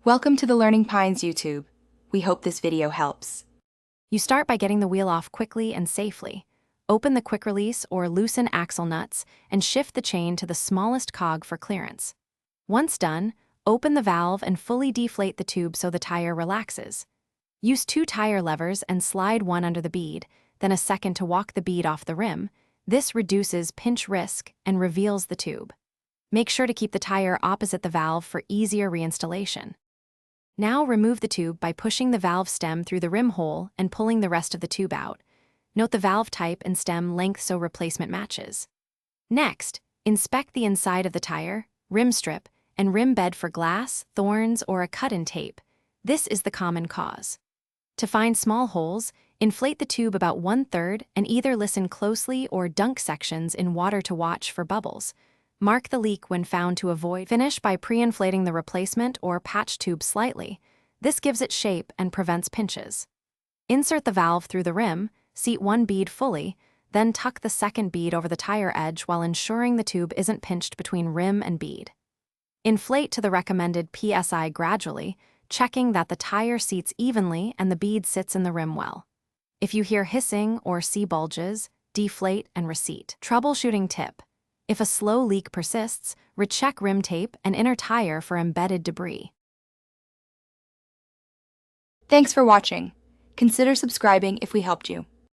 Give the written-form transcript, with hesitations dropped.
Welcome to the Learning Pines YouTube. We hope this video helps. You start by getting the wheel off quickly and safely. Open the quick release or loosen axle nuts and shift the chain to the smallest cog for clearance. Once done, open the valve and fully deflate the tube so the tire relaxes. Use 2 tire levers and slide one under the bead, then a second to walk the bead off the rim. This reduces pinch risk and reveals the tube. Make sure to keep the tire opposite the valve for easier reinstallation. Now remove the tube by pushing the valve stem through the rim hole and pulling the rest of the tube out. Note the valve type and stem length so replacement matches. Next, inspect the inside of the tire, rim strip, and rim bed for glass, thorns, or a cut in tape. This is the common cause. To find small holes, inflate the tube about 1/3 and either listen closely or dunk sections in water to watch for bubbles. Mark the leak when found to avoid. Finish by pre-inflating the replacement or patch tube slightly. This gives it shape and prevents pinches. Insert the valve through the rim, seat one bead fully, then tuck the second bead over the tire edge while ensuring the tube isn't pinched between rim and bead. Inflate to the recommended PSI gradually, checking that the tire seats evenly and the bead sits in the rim well. If you hear hissing or see bulges, deflate and reseat. Troubleshooting tip. If a slow leak persists, recheck rim tape and inner tire for embedded debris. Thanks for watching. Consider subscribing if we helped you.